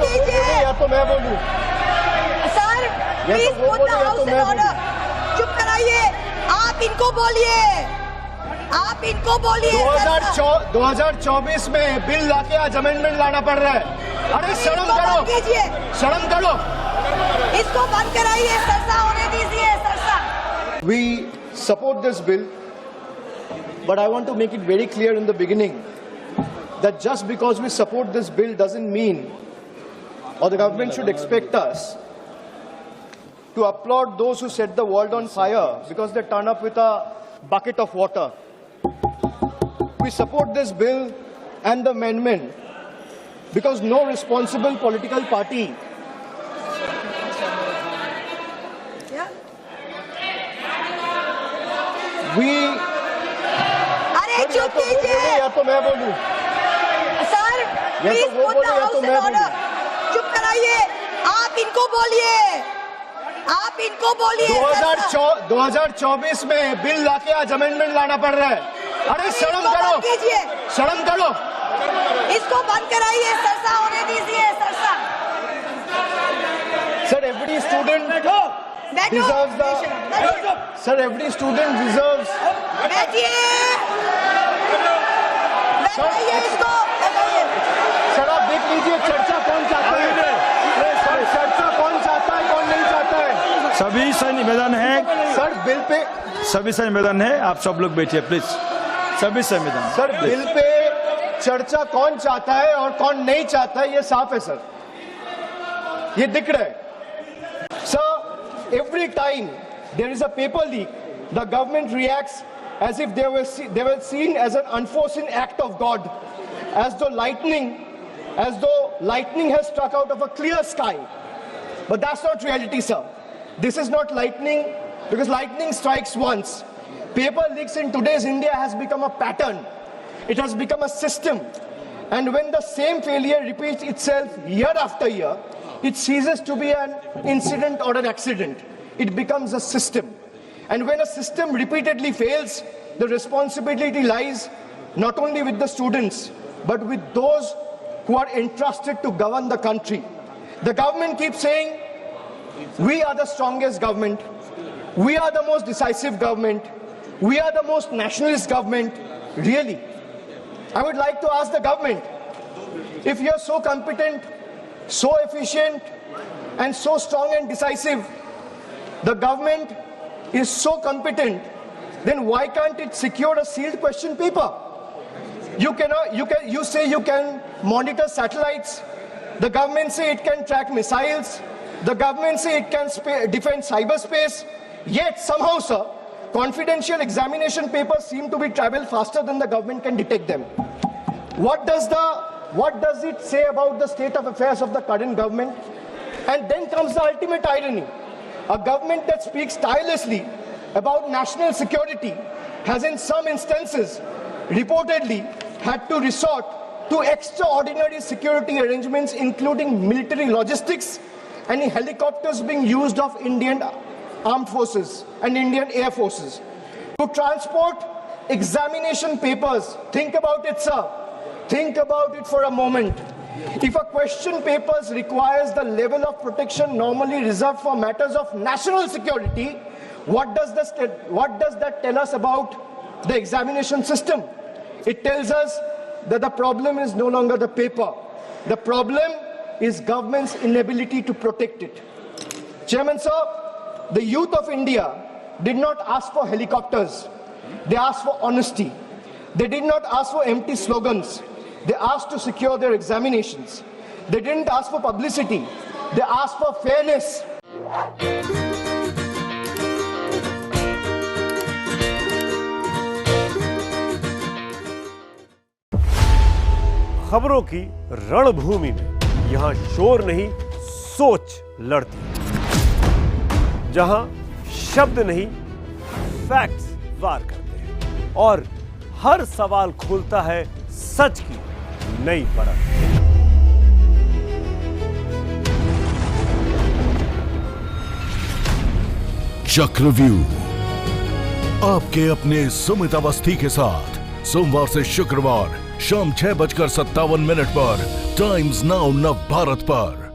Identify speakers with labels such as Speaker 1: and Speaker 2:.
Speaker 1: कीजिए
Speaker 2: या तो मैं बोलूं।
Speaker 1: Sir, please put the house in order. चुप कराइए। आप इनको बोलिए, आप इनको बोलिए।
Speaker 2: 2024 में बिल लाके आज अमेंडमेंट लाना पड़ रहा है। अरे शर्म करो,
Speaker 1: कीजिए,
Speaker 2: शर्म करो।
Speaker 1: इसको बंद कराइए। सरसा होने दीजिए, Sarsa.
Speaker 2: We support this bill, but I want to make it very clear in the beginning that just because we support this bill doesn't mean, or the government should expect us to applaud those who set the world on fire because they turn up with a bucket of water. We support this bill and the amendment because no responsible political party
Speaker 1: अरे चुप कीजिए।
Speaker 2: या तो मैं बोलूं।
Speaker 1: Sir, please put the house in order. चुप कराइए। आप इनको बोलिए, आप इनको बोलिए।
Speaker 2: 2024 में बिल लाके आज अमेंडमेंट लाना पड़ रहा है। अरे शर्म करो,
Speaker 1: कीजिए,
Speaker 2: शर्म करो।
Speaker 1: इसको बंद कराइए। सरसा होने दीजिए, Sarsa.
Speaker 2: Sir, every student deserves the. Sir, every student deserves.
Speaker 1: बैठिए, बैठाइए इसको, बैठाइए।
Speaker 2: सर आप देख लीजिए चर्चा कौन चाहता है। सर चर्चा कौन चाहता है, कौन नहीं चाहता है।
Speaker 3: सभी से निवेदन है।
Speaker 2: सर बिल पे
Speaker 3: सभी से निवेदन है, आप सब लोग बैठिए प्लीज। सभी से निवेदन।
Speaker 2: सर बिल पे चर्चा कौन चाहता है और कौन नहीं चाहता है ये साफ है सर, ये दिख रहा है। Sir, every time there is a paper leak, the government reacts as if they were seen as an unforeseen act of God, as though lightning has struck out of a clear sky. But that's not reality, sir. This is not lightning, because lightning strikes once. Paper leaks in today's India has become a pattern. It has become a system. And when the same failure repeats itself year after year, it ceases to be an incident or an accident. It becomes a system. And when a system repeatedly fails, the responsibility lies not only with the students, but with those who are entrusted to govern the country. The government keeps saying, we are the strongest government. We are the most decisive government. We are the most nationalist government. Really? I would like to ask the government, if you are so competent, so efficient, and so strong and decisive, the government is so competent, then why can't it secure a sealed question paper? You say you can monitor satellites. The government say it can track missiles. The government say it can defend cyberspace. Yet somehow, sir, confidential examination papers seem to be travel faster than the government can detect them. What does it say about the state of affairs of the current government? And then comes the ultimate irony. A government that speaks tirelessly about national security has in some instances reportedly had to resort to extraordinary security arrangements, including military logistics and helicopters being used of Indian armed forces and Indian air forces to transport examination papers. Think about it, sir. Think about it for a moment. If a question papers requires the level of protection normally reserved for matters of national security, what does that tell us about the examination system? It tells us that the problem is no longer the paper. The problem is government's inability to protect it. Chairman, sir, the youth of India did not ask for helicopters. They asked for honesty. They did not ask for empty slogans. They asked to secure their examinations. They didn't ask for publicity. They asked for fairness.
Speaker 4: खबरों की रणभूमि में यहां शोर नहीं, सोच लड़ती है। जहां शब्द नहीं, फैक्ट्स वार करते हैं और हर सवाल खोलता है सच की नई परत।
Speaker 5: चक्रव्यूह आपके अपने सुमित अवस्थी के साथ सोमवार से शुक्रवार शाम 6:57 पर टाइम्स नाउ नव भारत पर।